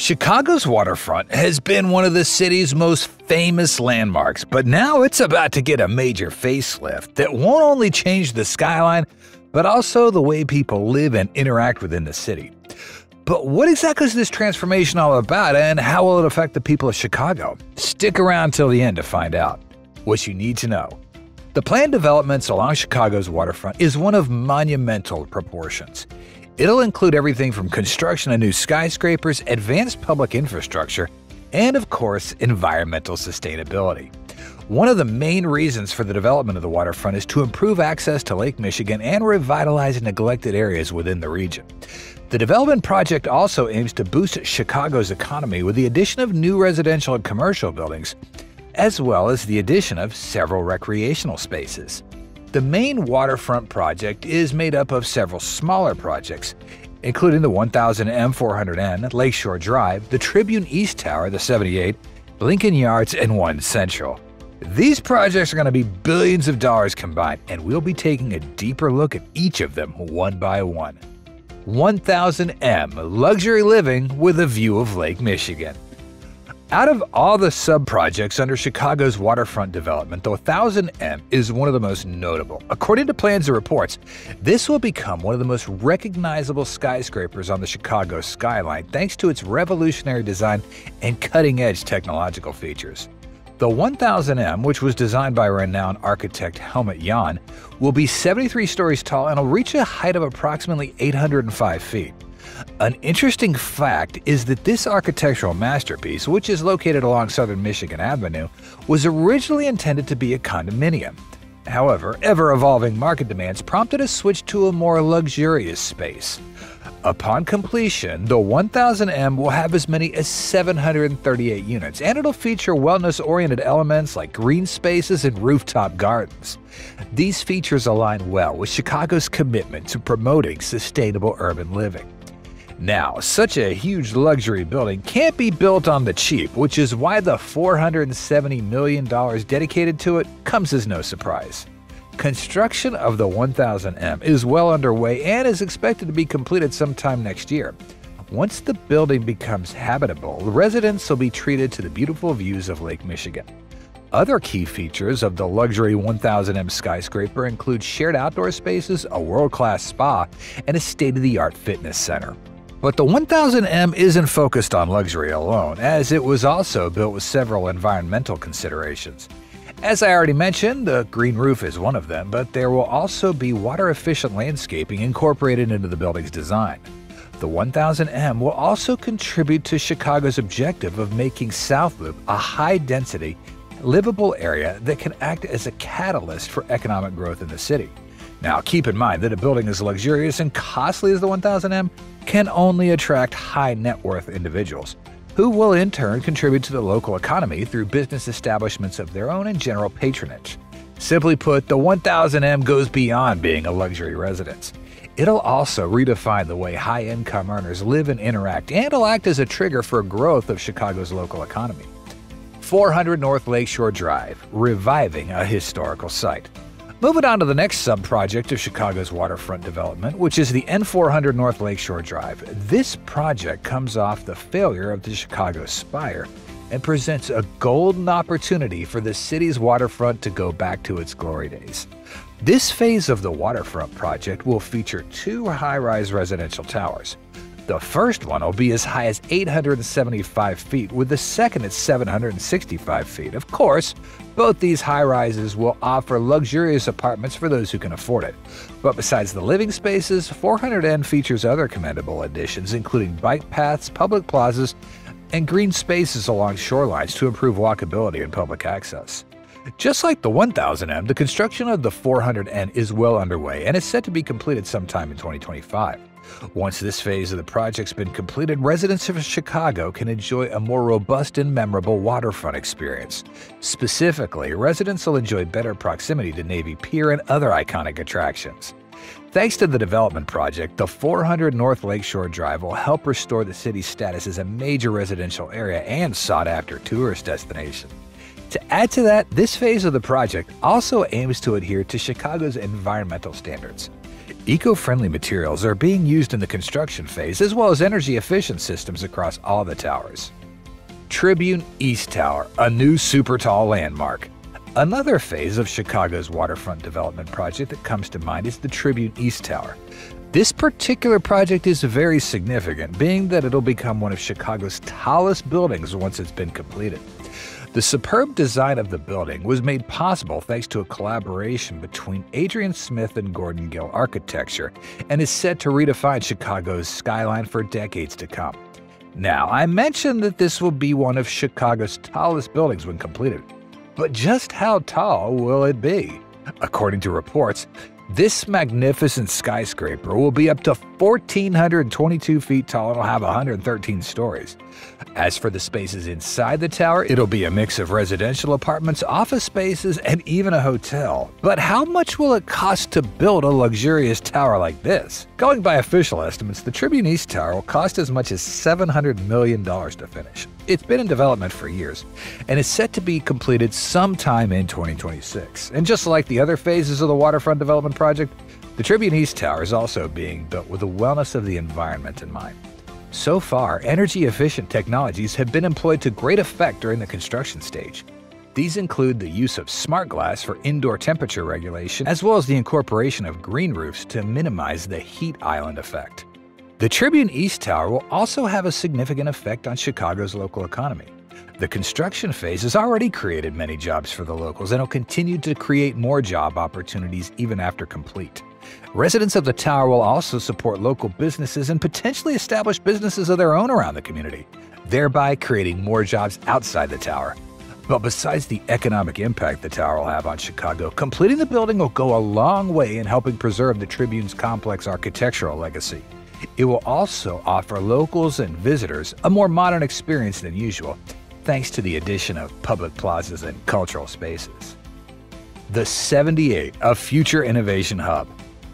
Chicago's waterfront has been one of the city's most famous landmarks, but now it's about to get a major facelift that won't only change the skyline, but also the way people live and interact within the city. But what exactly is this transformation all about, and how will it affect the people of Chicago? Stick around till the end to find out what you need to know. The planned developments along Chicago's waterfront is one of monumental proportions. It'll include everything from construction of new skyscrapers, advanced public infrastructure, and of course, environmental sustainability. One of the main reasons for the development of the waterfront is to improve access to Lake Michigan and revitalize neglected areas within the region. The development project also aims to boost Chicago's economy with the addition of new residential and commercial buildings, as well as the addition of several recreational spaces. The main waterfront project is made up of several smaller projects, including the 1000M 400N, Lakeshore Drive, the Tribune East Tower, the 78, Lincoln Yards, and 1 Central. These projects are going to be billions of dollars combined, and we'll be taking a deeper look at each of them one by one. 1000M, luxury living with a view of Lake Michigan. Out of all the sub-projects under Chicago's waterfront development, the 1000M is one of the most notable. According to plans and reports, this will become one of the most recognizable skyscrapers on the Chicago skyline thanks to its revolutionary design and cutting-edge technological features. The 1000M, which was designed by renowned architect Helmut Jahn, will be 73 stories tall and will reach a height of approximately 805 feet. An interesting fact is that this architectural masterpiece, which is located along Southern Michigan Avenue, was originally intended to be a condominium. However, ever-evolving market demands prompted a switch to a more luxurious space. Upon completion, the 1000M will have as many as 738 units, and it'll feature wellness-oriented elements like green spaces and rooftop gardens. These features align well with Chicago's commitment to promoting sustainable urban living. Now, such a huge luxury building can't be built on the cheap, which is why the $470 million dedicated to it comes as no surprise. Construction of the 1000M is well underway and is expected to be completed sometime next year. Once the building becomes habitable, residents will be treated to the beautiful views of Lake Michigan. Other key features of the luxury 1000M skyscraper include shared outdoor spaces, a world-class spa, and a state-of-the-art fitness center. But the 1000M isn't focused on luxury alone, as it was also built with several environmental considerations. As I already mentioned, the green roof is one of them, but there will also be water-efficient landscaping incorporated into the building's design. The 1000M will also contribute to Chicago's objective of making South Loop a high-density, livable area that can act as a catalyst for economic growth in the city. Now, keep in mind that a building as luxurious and costly as the 1000M can only attract high-net-worth individuals, who will in turn contribute to the local economy through business establishments of their own and general patronage. Simply put, the 1000M goes beyond being a luxury residence. It'll also redefine the way high-income earners live and interact, and will act as a trigger for growth of Chicago's local economy. 400 North Lakeshore Drive, reviving a historical site. Moving on to the next sub-project of Chicago's waterfront development, which is the N400 North Lakeshore Drive. This project comes off the failure of the Chicago Spire and presents a golden opportunity for the city's waterfront to go back to its glory days. This phase of the waterfront project will feature 2 high-rise residential towers. The first one will be as high as 875 feet, with the second at 765 feet. Of course, both these high-rises will offer luxurious apartments for those who can afford it. But besides the living spaces, 400N features other commendable additions, including bike paths, public plazas, and green spaces along shorelines to improve walkability and public access. Just like the 1000M, the construction of the 400N is well underway and is set to be completed sometime in 2025. Once this phase of the project's been completed, residents of Chicago can enjoy a more robust and memorable waterfront experience. Specifically, residents will enjoy better proximity to Navy Pier and other iconic attractions. Thanks to the development project, the 400 North Lakeshore Drive will help restore the city's status as a major residential area and sought-after tourist destination. To add to that, this phase of the project also aims to adhere to Chicago's environmental standards. Eco-friendly materials are being used in the construction phase as well as energy-efficient systems across all the towers. Tribune East Tower, a new Supertall landmark. Another phase of Chicago's waterfront development project that comes to mind is the Tribune East Tower. This particular project is very significant, being that it'll become one of Chicago's tallest buildings once it's been completed. The superb design of the building was made possible thanks to a collaboration between Adrian Smith and Gordon Gill Architecture and is set to redefine Chicago's skyline for decades to come. Now, I mentioned that this will be one of Chicago's tallest buildings when completed. But just how tall will it be? According to reports, this magnificent skyscraper will be up to 1,422 feet tall and will have 113 stories. As for the spaces inside the tower, it'll be a mix of residential apartments, office spaces, and even a hotel. But how much will it cost to build a luxurious tower like this? Going by official estimates, the Tribune East Tower will cost as much as $700 million to finish. It's been in development for years and is set to be completed sometime in 2026. And just like the other phases of the waterfront development project, the Tribune East Tower is also being built with the wellness of the environment in mind. So far, energy-efficient technologies have been employed to great effect during the construction stage. These include the use of smart glass for indoor temperature regulation, as well as the incorporation of green roofs to minimize the heat island effect. The Tribune East Tower will also have a significant effect on Chicago's local economy. The construction phase has already created many jobs for the locals and will continue to create more job opportunities even after complete. Residents of the tower will also support local businesses and potentially establish businesses of their own around the community, thereby creating more jobs outside the tower. But besides the economic impact the tower will have on Chicago, completing the building will go a long way in helping preserve the Tribune's complex architectural legacy. It will also offer locals and visitors a more modern experience than usual, thanks to the addition of public plazas and cultural spaces. The 78, a future innovation hub.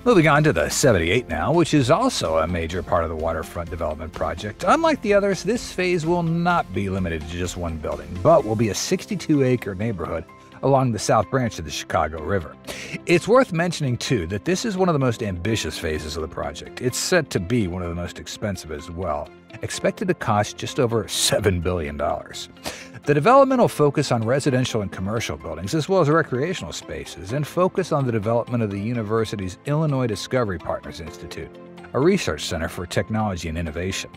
Moving on to the 78 now, which is also a major part of the waterfront development project. Unlike the others, this phase will not be limited to just one building, but will be a 62-acre neighborhood along the South Branch of the Chicago River. It's worth mentioning, too, that this is one of the most ambitious phases of the project. It's set to be one of the most expensive as well, expected to cost just over $7 billion. The development will focus on residential and commercial buildings, as well as recreational spaces, and focus on the development of the university's Illinois Discovery Partners Institute, a research center for technology and innovation.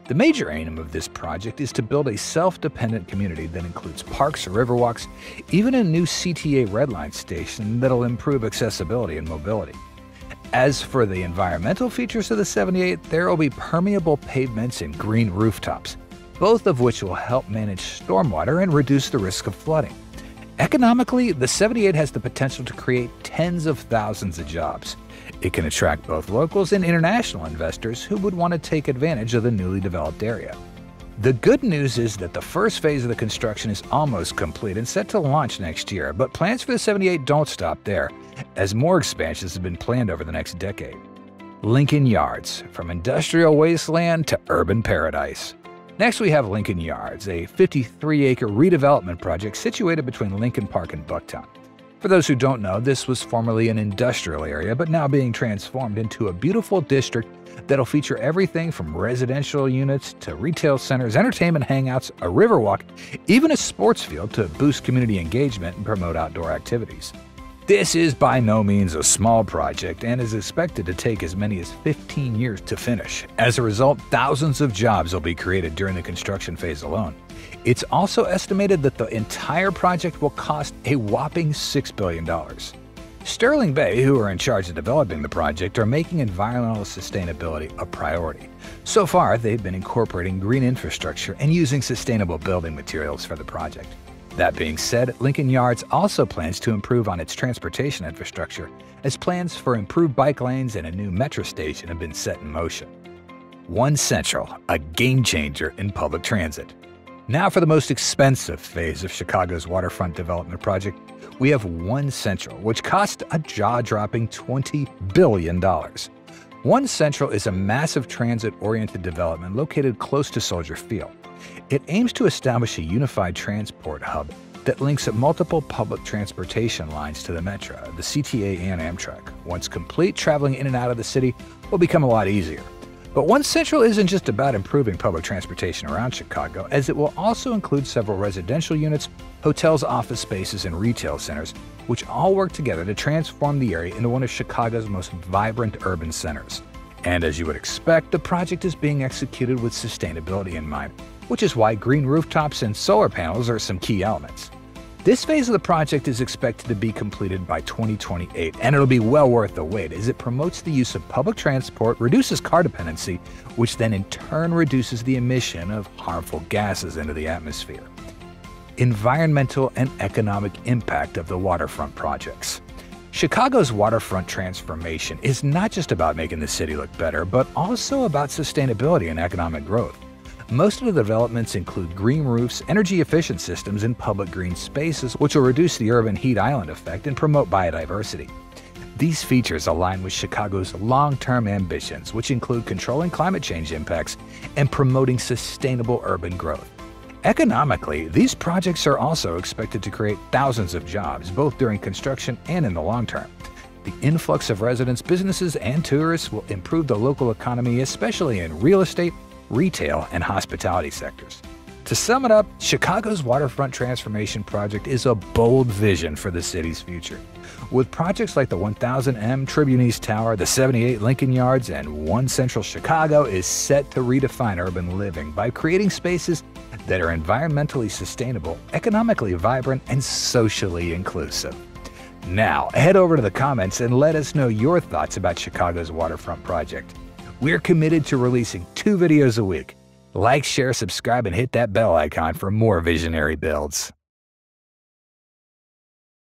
The major aim of this project is to build a self-dependent community that includes parks, riverwalks, even a new CTA Red Line station that'll improve accessibility and mobility. As for the environmental features of the 78, there will be permeable pavements and green rooftops, both of which will help manage stormwater and reduce the risk of flooding. Economically, the 78 has the potential to create tens of thousands of jobs. It can attract both locals and international investors who would want to take advantage of the newly developed area. The good news is that the first phase of the construction is almost complete and set to launch next year, but plans for the 78 don't stop there, as more expansions have been planned over the next decade. Lincoln Yards, from industrial wasteland to urban paradise. Next, we have Lincoln Yards, a 53-acre redevelopment project situated between Lincoln Park and Bucktown. For those who don't know, this was formerly an industrial area, but now being transformed into a beautiful district that'll feature everything from residential units to retail centers, entertainment hangouts, a riverwalk, even a sports field to boost community engagement and promote outdoor activities. This is by no means a small project and is expected to take as many as 15 years to finish. As a result, thousands of jobs will be created during the construction phase alone. It's also estimated that the entire project will cost a whopping $6 billion. Sterling Bay, who are in charge of developing the project, are making environmental sustainability a priority. So far, they've been incorporating green infrastructure and using sustainable building materials for the project. That being said, Lincoln Yards also plans to improve on its transportation infrastructure, as plans for improved bike lanes and a new metro station have been set in motion. One Central, a game changer in public transit. Now for the most expensive phase of Chicago's waterfront development project, we have One Central, which cost a jaw-dropping $20 billion. One Central is a massive transit-oriented development located close to Soldier Field. It aims to establish a unified transport hub that links up multiple public transportation lines to the Metro, the CTA, and Amtrak. Once complete, traveling in and out of the city will become a lot easier. But One Central isn't just about improving public transportation around Chicago, as it will also include several residential units, hotels, office spaces, and retail centers, which all work together to transform the area into one of Chicago's most vibrant urban centers. And as you would expect, the project is being executed with sustainability in mind, which is why green rooftops and solar panels are some key elements. This phase of the project is expected to be completed by 2028, and it'll be well worth the wait as it promotes the use of public transport, reduces car dependency, which then in turn reduces the emission of harmful gases into the atmosphere. Environmental and economic impact of the waterfront projects. Chicago's waterfront transformation is not just about making the city look better, but also about sustainability and economic growth. Most of the developments include green roofs, energy-efficient systems, and public green spaces, which will reduce the urban heat island effect and promote biodiversity. These features align with Chicago's long-term ambitions, which include controlling climate change impacts and promoting sustainable urban growth. Economically, these projects are also expected to create thousands of jobs, both during construction and in the long term. The influx of residents, businesses, and tourists will improve the local economy, especially in real estate, retail, and hospitality sectors. To sum it up, Chicago's waterfront transformation project is a bold vision for the city's future. With projects like the 1000M Tribune East Tower, the 78 Lincoln Yards, and One Central, Chicago is set to redefine urban living by creating spaces that are environmentally sustainable, economically vibrant, and socially inclusive. Now, head over to the comments and let us know your thoughts about Chicago's waterfront project. We're committed to releasing 2 videos a week. Like, share, subscribe, and hit that bell icon for more visionary builds.